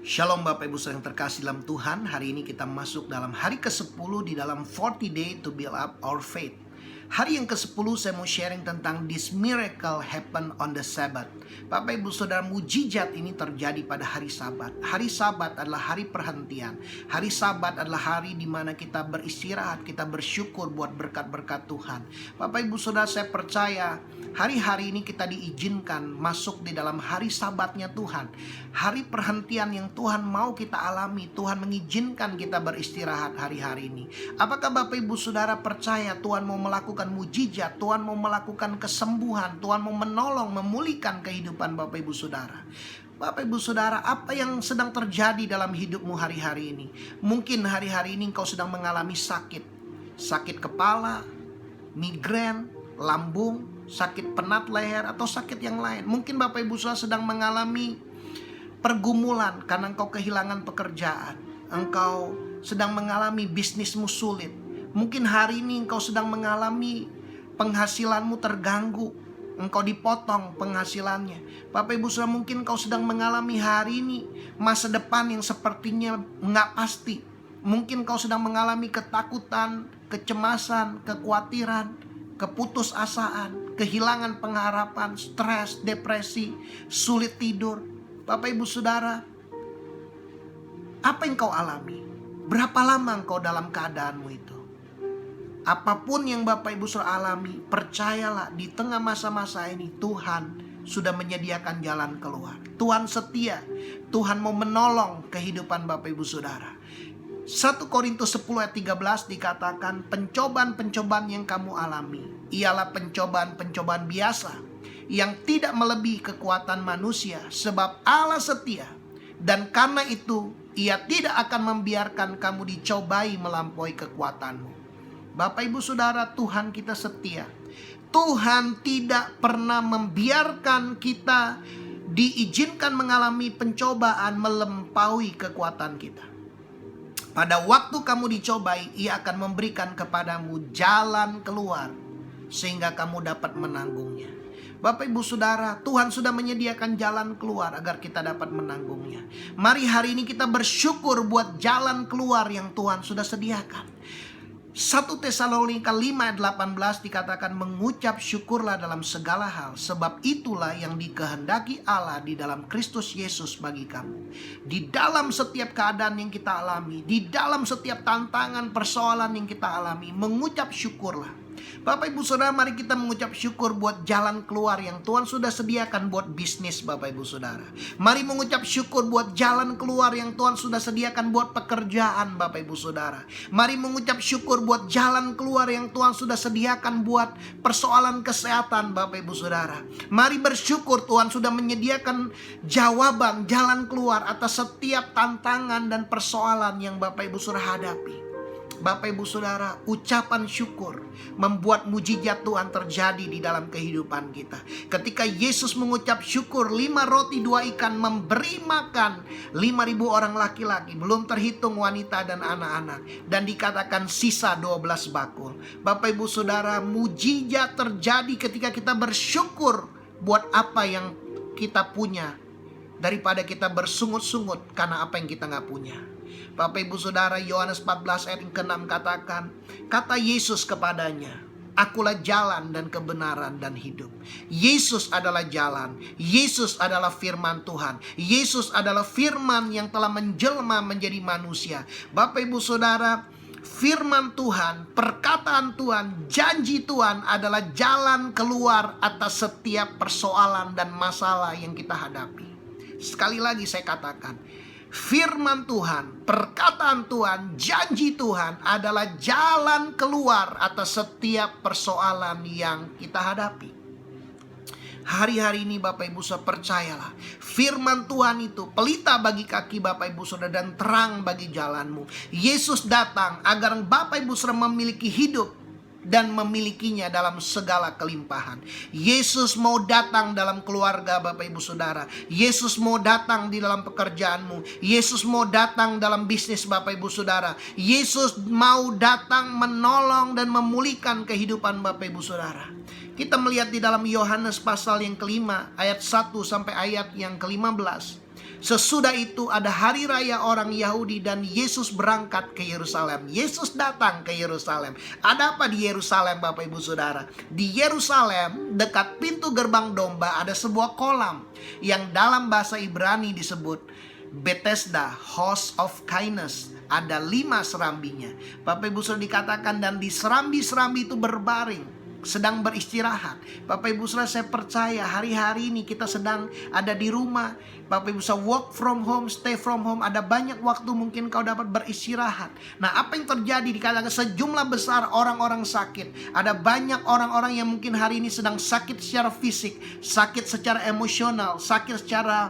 Shalom Bapak Ibu yang terkasih dalam Tuhan. Hari ini kita masuk dalam hari ke-10 di dalam 40 day to build up our faith. Hari yang ke-10 saya mau sharing tentang this miracle happen on the Sabbath. Bapak Ibu Saudara, mujizat ini terjadi pada hari Sabat. Hari Sabat adalah hari perhentian. Hari Sabat adalah hari di mana kita beristirahat, kita bersyukur buat berkat-berkat Tuhan. Bapak Ibu Saudara, saya percaya hari-hari ini kita diizinkan masuk di dalam hari Sabatnya Tuhan. Hari perhentian yang Tuhan mau kita alami. Tuhan mengizinkan kita beristirahat hari-hari ini. Apakah Bapak Ibu Saudara percaya Tuhan mau melakukan mujizat, Tuhan mau melakukan kesembuhan, Tuhan mau menolong, memulihkan kehidupan Bapak Ibu Saudara? Bapak Ibu Saudara, apa yang sedang terjadi dalam hidupmu hari-hari ini? Mungkin hari-hari ini engkau sedang mengalami sakit. Sakit kepala, migrain, lambung, sakit penat leher, atau sakit yang lain. Mungkin Bapak Ibu Saudara sedang mengalami pergumulan karena engkau kehilangan pekerjaan. Engkau sedang mengalami bisnismu sulit. Mungkin hari ini engkau sedang mengalami penghasilanmu terganggu. Engkau dipotong penghasilannya. Bapak Ibu Saudara, mungkin engkau sedang mengalami hari ini masa depan yang sepertinya nggak pasti. Mungkin engkau sedang mengalami ketakutan, kecemasan, kekhawatiran, keputusasaan, kehilangan pengharapan, stres, depresi, sulit tidur. Bapak Ibu Saudara, apa yang kau alami? Berapa lama engkau dalam keadaanmu itu? Apapun yang Bapak Ibu Saudara alami, percayalah di tengah masa-masa ini Tuhan sudah menyediakan jalan keluar. Tuhan setia, Tuhan mau menolong kehidupan Bapak Ibu Saudara. 1 Korintus 10 ayat 13 dikatakan, pencobaan-pencobaan yang kamu alami ialah pencobaan-pencobaan biasa yang tidak melebihi kekuatan manusia, sebab Allah setia, dan karena itu Ia tidak akan membiarkan kamu dicobai melampaui kekuatanmu. Bapak Ibu Saudara, Tuhan kita setia. Tuhan tidak pernah membiarkan kita diizinkan mengalami pencobaan melampaui kekuatan kita. Pada waktu kamu dicobai, Ia akan memberikan kepadamu jalan keluar sehingga kamu dapat menanggungnya. Bapak Ibu Saudara, Tuhan sudah menyediakan jalan keluar agar kita dapat menanggungnya. Mari hari ini kita bersyukur buat jalan keluar yang Tuhan sudah sediakan. 1 Tesalonika 5 ayat 18 dikatakan, mengucap syukurlah dalam segala hal, sebab itulah yang dikehendaki Allah di dalam Kristus Yesus bagi kamu. Di dalam setiap keadaan yang kita alami, di dalam setiap tantangan persoalan yang kita alami, mengucap syukurlah. Bapak Ibu Saudara, mari kita mengucap syukur buat jalan keluar yang Tuhan sudah sediakan buat bisnis Bapak Ibu Saudara. Mari mengucap syukur buat jalan keluar yang Tuhan sudah sediakan buat pekerjaan Bapak Ibu Saudara. Mari mengucap syukur buat jalan keluar yang Tuhan sudah sediakan buat persoalan kesehatan Bapak Ibu Saudara. Mari bersyukur Tuhan sudah menyediakan jawaban, jalan keluar atas setiap tantangan dan persoalan yang Bapak Ibu Saudara hadapi. Bapak Ibu Saudara, ucapan syukur membuat mujizat Tuhan terjadi di dalam kehidupan kita. Ketika Yesus mengucap syukur, 5 roti 2 ikan memberi makan 5.000 orang laki-laki, belum terhitung wanita dan anak-anak, dan dikatakan sisa 12 bakul. Bapak Ibu Saudara, mujizat terjadi ketika kita bersyukur buat apa yang kita punya, daripada kita bersungut-sungut karena apa yang kita gak punya. Bapak Ibu Saudara, Yohanes 14 ayat ke-6 katakan, kata Yesus kepadanya, akulah jalan dan kebenaran dan hidup. Yesus adalah jalan, Yesus adalah firman Tuhan, Yesus adalah firman yang telah menjelma menjadi manusia. Bapak Ibu Saudara, firman Tuhan, perkataan Tuhan, janji Tuhan adalah jalan keluar atas setiap persoalan dan masalah yang kita hadapi. Sekali lagi saya katakan, firman Tuhan, perkataan Tuhan, janji Tuhan adalah jalan keluar atas setiap persoalan yang kita hadapi. Hari-hari ini Bapak Ibu Saudara, percayalah, firman Tuhan itu pelita bagi kaki Bapak Ibu Saudara dan terang bagi jalanmu. Yesus datang agar Bapak Ibu Saudara memiliki hidup dan memilikinya dalam segala kelimpahan. Yesus mau datang dalam keluarga Bapak Ibu Saudara. Yesus mau datang di dalam pekerjaanmu. Yesus mau datang dalam bisnis Bapak Ibu Saudara. Yesus mau datang menolong dan memulihkan kehidupan Bapak Ibu Saudara. Kita melihat di dalam Yohanes pasal yang kelima ayat 1 sampai ayat yang ke-15. Sesudah itu ada hari raya orang Yahudi dan Yesus berangkat ke Yerusalem. Yesus datang ke Yerusalem. Ada apa di Yerusalem, Bapak Ibu Saudara? Di Yerusalem dekat pintu gerbang domba ada sebuah kolam yang dalam bahasa Ibrani disebut Bethesda, House of Kindness. Ada 5 serambinya. Bapak Ibu Saudara, dikatakan dan di serambi-serambi itu berbaring, sedang beristirahat. Bapak Ibu Saudara, saya percaya hari-hari ini kita sedang ada di rumah. Bapak Ibu Saudara, work from home, stay from home. Ada banyak waktu mungkin kau dapat beristirahat. Nah, apa yang terjadi? Dikatakan sejumlah besar orang-orang sakit. Ada banyak orang-orang yang mungkin hari ini sedang sakit secara fisik, sakit secara emosional, sakit secara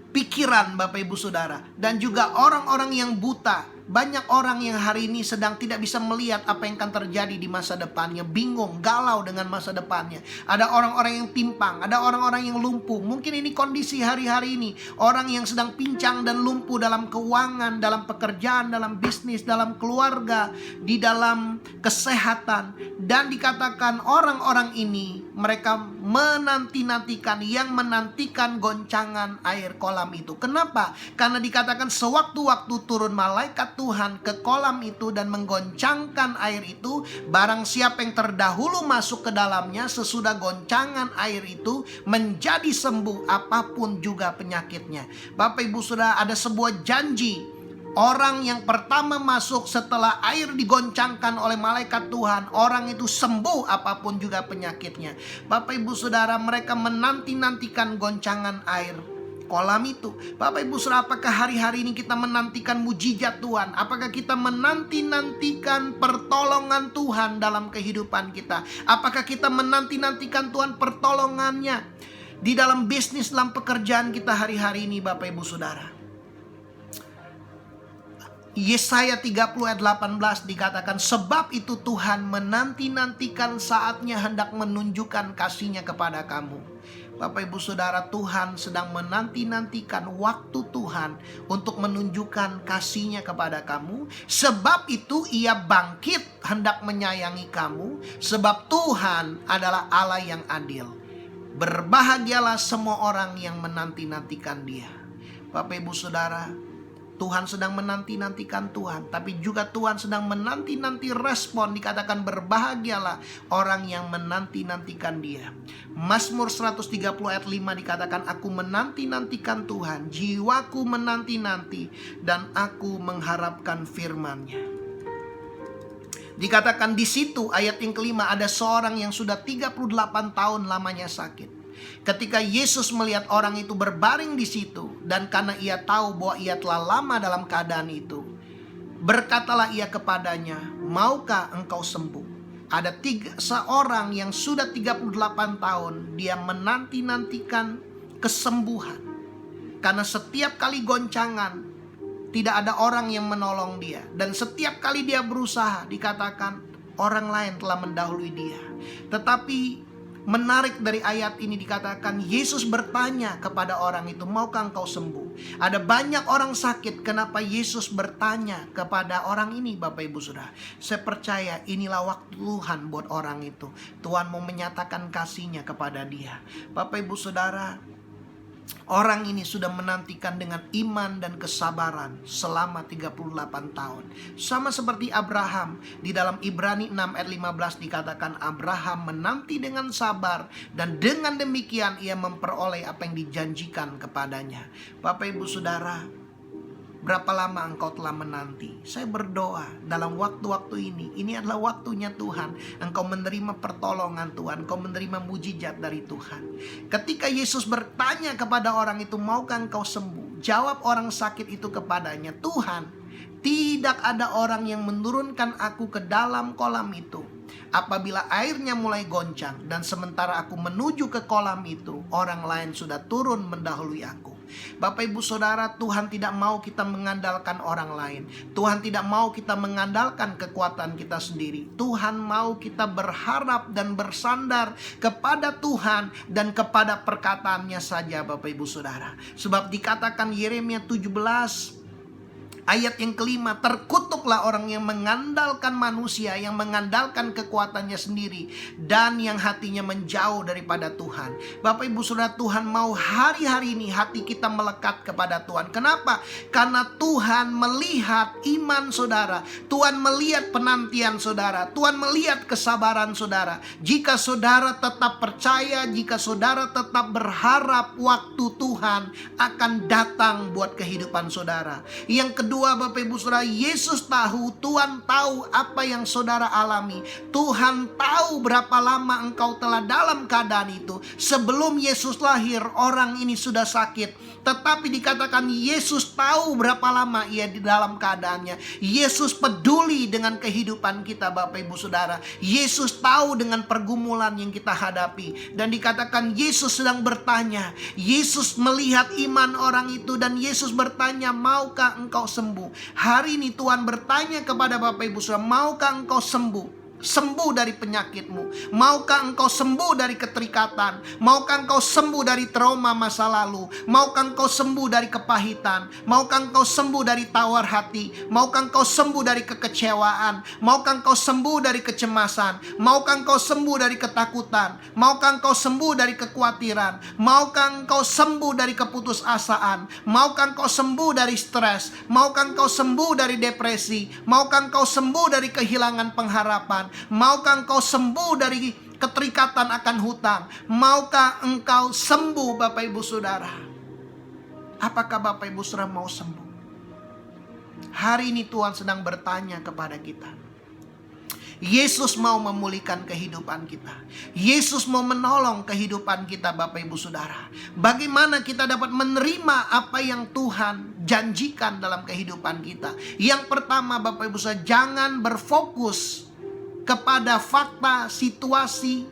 pikiran, Bapak Ibu Saudara. Dan juga orang-orang yang buta. Banyak orang yang hari ini sedang tidak bisa melihat apa yang akan terjadi di masa depannya. Bingung, galau dengan masa depannya. Ada orang-orang yang timpang, ada orang-orang yang lumpuh. Mungkin ini kondisi hari-hari ini. Orang yang sedang pincang dan lumpuh dalam keuangan, dalam pekerjaan, dalam bisnis, dalam keluarga, di dalam kesehatan. Dan dikatakan orang-orang ini, mereka menanti-nantikan, yang menantikan goncangan air kolam itu. Kenapa? Karena dikatakan sewaktu-waktu turun malaikat Tuhan ke kolam itu dan menggoncangkan air itu. Barang siapa yang terdahulu masuk ke dalamnya, sesudah goncangan air itu menjadi sembuh apapun juga penyakitnya. Bapak Ibu Saudara, ada sebuah janji. Orang yang pertama masuk setelah air digoncangkan oleh malaikat Tuhan, orang itu sembuh apapun juga penyakitnya. Bapak Ibu Saudara, mereka menanti-nantikan goncangan air kolam itu. Bapak Ibu Saudara, apakah hari-hari ini kita menantikan mujizat Tuhan? Apakah kita menanti-nantikan pertolongan Tuhan dalam kehidupan kita? Apakah kita menanti-nantikan Tuhan pertolongannya di dalam bisnis, dalam pekerjaan kita hari-hari ini, Bapak Ibu Saudara? Yesaya 30 ayat 18 dikatakan, sebab itu Tuhan menanti-nantikan saatnya hendak menunjukkan kasih-Nya kepada kamu. Bapak Ibu Saudara, Tuhan sedang menanti-nantikan waktu Tuhan untuk menunjukkan kasih-Nya kepada kamu. Sebab itu Ia bangkit hendak menyayangi kamu. Sebab Tuhan adalah Allah yang adil. Berbahagialah semua orang yang menanti-nantikan Dia. Bapak Ibu Saudara, Tuhan sedang menanti-nantikan Tuhan, tapi juga Tuhan sedang menanti-nanti respon. Dikatakan berbahagialah orang yang menanti-nantikan Dia. Mazmur 130 ayat 5 dikatakan, aku menanti-nantikan Tuhan, jiwaku menanti-nanti, dan aku mengharapkan firman-Nya. Dikatakan di situ ayat yang kelima, ada seorang yang sudah 38 tahun lamanya sakit. Ketika Yesus melihat orang itu berbaring di situ, dan karena Ia tahu bahwa ia telah lama dalam keadaan itu, berkatalah Ia kepadanya, maukah engkau sembuh? Ada seorang yang sudah 38 tahun, dia menanti-nantikan kesembuhan. Karena setiap kali goncangan, tidak ada orang yang menolong dia. Dan setiap kali dia berusaha, dikatakan orang lain telah mendahului dia. Tetapi menarik dari ayat ini dikatakan Yesus bertanya kepada orang itu, maukah engkau sembuh? Ada banyak orang sakit, kenapa Yesus bertanya kepada orang ini, Bapak Ibu Saudara? Saya percaya inilah waktu Tuhan buat orang itu. Tuhan mau menyatakan kasih-Nya kepada dia. Bapak Ibu Saudara, orang ini sudah menantikan dengan iman dan kesabaran selama 38 tahun. Sama seperti Abraham. Di dalam Ibrani 6 ayat 15 dikatakan Abraham menanti dengan sabar, dan dengan demikian ia memperoleh apa yang dijanjikan kepadanya. Bapak Ibu Saudara, berapa lama engkau telah menanti? Saya berdoa dalam waktu-waktu ini adalah waktunya Tuhan. Engkau menerima pertolongan Tuhan, engkau menerima mujizat dari Tuhan. Ketika Yesus bertanya kepada orang itu, maukah engkau sembuh? Jawab orang sakit itu kepadanya, Tuhan, tidak ada orang yang menurunkan aku ke dalam kolam itu apabila airnya mulai goncang, dan sementara aku menuju ke kolam itu, orang lain sudah turun mendahului aku. Bapak Ibu Saudara, Tuhan tidak mau kita mengandalkan orang lain. Tuhan tidak mau kita mengandalkan kekuatan kita sendiri. Tuhan mau kita berharap dan bersandar kepada Tuhan dan kepada perkataannya saja, Bapak Ibu Saudara. Sebab dikatakan Yeremia 17 Ayat yang kelima, terkutuklah orang yang mengandalkan manusia, yang mengandalkan kekuatannya sendiri, dan yang hatinya menjauh daripada Tuhan. Bapak Ibu Saudara, Tuhan mau hari-hari ini hati kita melekat kepada Tuhan. Kenapa? Karena Tuhan melihat iman saudara, Tuhan melihat penantian saudara, Tuhan melihat kesabaran saudara. Jika saudara tetap percaya, jika saudara tetap berharap, waktu Tuhan akan datang buat kehidupan saudara. Yang kedua, Bapak Ibu Saudara, Yesus tahu, Tuhan tahu apa yang saudara alami. Tuhan tahu berapa lama engkau telah dalam keadaan itu. Sebelum Yesus lahir, orang ini sudah sakit. Tetapi dikatakan Yesus tahu berapa lama ia di dalam keadaannya. Yesus peduli dengan kehidupan kita, Bapak Ibu Saudara. Yesus tahu dengan pergumulan yang kita hadapi. Dan dikatakan Yesus sedang bertanya. Yesus melihat iman orang itu dan Yesus bertanya, maukah engkau sembuh? Hari ini Tuhan bertanya kepada Bapak Ibu Saudara, maukah engkau sembuh? Sembuh dari penyakitmu? Maukah engkau sembuh dari keterikatan? Maukah engkau sembuh dari trauma masa lalu? Maukah engkau sembuh dari kepahitan? Maukah engkau sembuh dari tawar hati? Maukah engkau sembuh dari kekecewaan? Maukah engkau sembuh dari kecemasan? Maukah engkau sembuh dari ketakutan? Maukah engkau sembuh dari kekhawatiran? Maukah engkau sembuh dari keputusasaan? Maukah engkau sembuh dari stres? Maukah engkau sembuh dari depresi? Maukah engkau sembuh dari kehilangan pengharapan? Maukah engkau sembuh dari keterikatan akan hutang? Maukah engkau sembuh, Bapak Ibu Saudara? Apakah Bapak Ibu Saudara mau sembuh? Hari ini Tuhan sedang bertanya kepada kita. Yesus mau memulihkan kehidupan kita. Yesus mau menolong kehidupan kita, Bapak Ibu Saudara. Bagaimana kita dapat menerima apa yang Tuhan janjikan dalam kehidupan kita? Yang pertama, Bapak Ibu Saudara, jangan berfokus kepada fakta, situasi,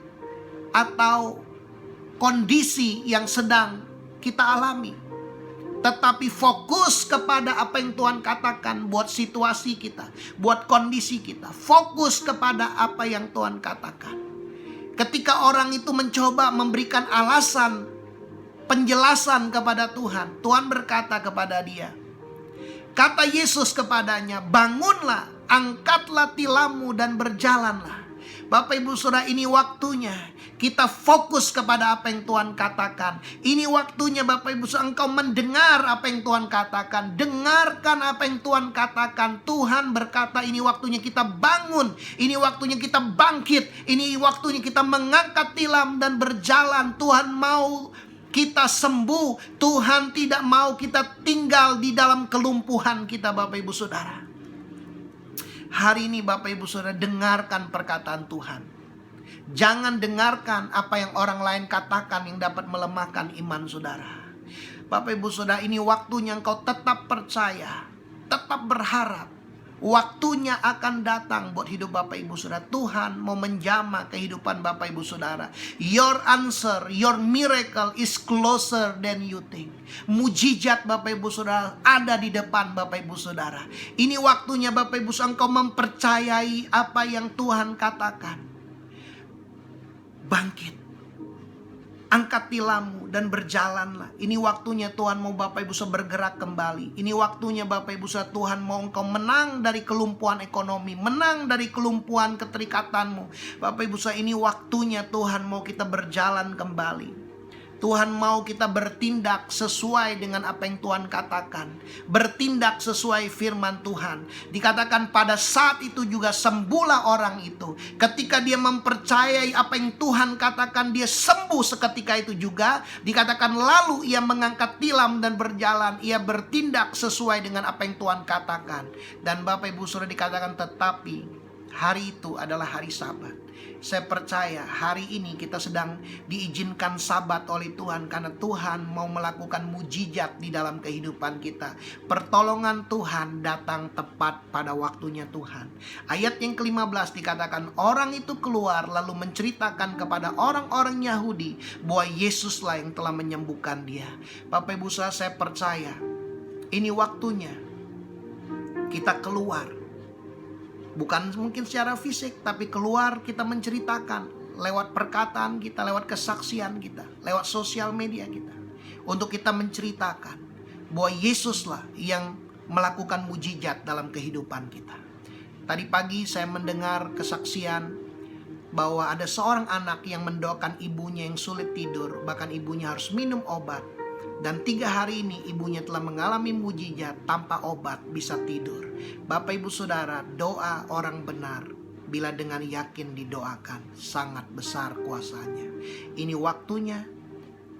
atau kondisi yang sedang kita alami. Tetapi fokus kepada apa yang Tuhan katakan buat situasi kita, buat kondisi kita. Fokus kepada apa yang Tuhan katakan. Ketika orang itu mencoba memberikan alasan, penjelasan kepada Tuhan, Tuhan berkata kepada dia, kata Yesus kepadanya, bangunlah, angkatlah tilammu dan berjalanlah. Bapak Ibu Saudara, ini waktunya kita fokus kepada apa yang Tuhan katakan. Ini waktunya Bapak Ibu Saudara, engkau mendengar apa yang Tuhan katakan. Dengarkan apa yang Tuhan katakan. Tuhan berkata ini waktunya kita bangun. Ini waktunya kita bangkit. Ini waktunya kita mengangkat tilam dan berjalan. Tuhan mau kita sembuh. Tuhan tidak mau kita tinggal di dalam kelumpuhan kita, Bapak Ibu Saudara. Hari ini Bapak Ibu Saudara, dengarkan perkataan Tuhan. Jangan dengarkan apa yang orang lain katakan yang dapat melemahkan iman saudara. Bapak Ibu Saudara, ini waktunya engkau tetap percaya, tetap berharap. Waktunya akan datang buat hidup Bapak Ibu Saudara. Tuhan mau menjamah kehidupan Bapak Ibu Saudara. Your answer, your miracle is closer than you think. Mujizat Bapak Ibu Saudara ada di depan Bapak Ibu Saudara. Ini waktunya Bapak Ibu Saudara engkau mempercayai apa yang Tuhan katakan. Bangkit, angkat tilammu dan berjalanlah. Ini waktunya Tuhan mau Bapak Ibu Saudara bergerak kembali. Ini waktunya Bapak Ibu Saudara, Tuhan mau engkau menang dari kelumpuhan ekonomi, menang dari kelumpuhan keterikatanmu. Bapak Ibu Saudara, ini waktunya Tuhan mau kita berjalan kembali. Tuhan mau kita bertindak sesuai dengan apa yang Tuhan katakan. Bertindak sesuai firman Tuhan. Dikatakan pada saat itu juga sembuhlah orang itu. Ketika dia mempercayai apa yang Tuhan katakan, dia sembuh seketika itu juga. Dikatakan lalu ia mengangkat tilam dan berjalan. Ia bertindak sesuai dengan apa yang Tuhan katakan. Dan Bapak Ibu Saudara, dikatakan tetapi hari itu adalah hari Sabat. Saya percaya hari ini kita sedang diizinkan Sabat oleh Tuhan, karena Tuhan mau melakukan mujizat di dalam kehidupan kita. Pertolongan Tuhan datang tepat pada waktunya Tuhan. Ayat yang ke-15 dikatakan orang itu keluar lalu menceritakan kepada orang-orang Yahudi bahwa Yesuslah yang telah menyembuhkan dia. Bapak Ibu Saudara, saya percaya ini waktunya kita keluar. Bukan mungkin secara fisik, tapi keluar kita menceritakan lewat perkataan kita, lewat kesaksian kita, lewat sosial media kita. Untuk kita menceritakan bahwa Yesuslah yang melakukan mujizat dalam kehidupan kita. Tadi pagi saya mendengar kesaksian bahwa ada seorang anak yang mendoakan ibunya yang sulit tidur, bahkan ibunya harus minum obat. Dan 3 hari ini ibunya telah mengalami mujizat, tanpa obat bisa tidur. Bapak ibu saudara, doa orang benar bila dengan yakin didoakan sangat besar kuasanya. Ini waktunya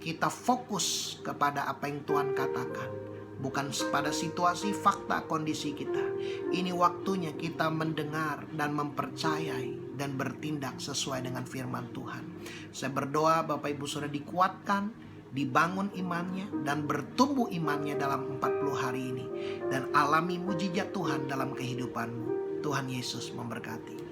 kita fokus kepada apa yang Tuhan katakan, bukan pada situasi, fakta, kondisi kita. Ini waktunya kita mendengar dan mempercayai dan bertindak sesuai dengan firman Tuhan. Saya berdoa Bapak Ibu Saudara dikuatkan, dibangun imannya, dan bertumbuh imannya dalam 40 hari ini. Dan alami mujizat Tuhan dalam kehidupanmu. Tuhan Yesus memberkati.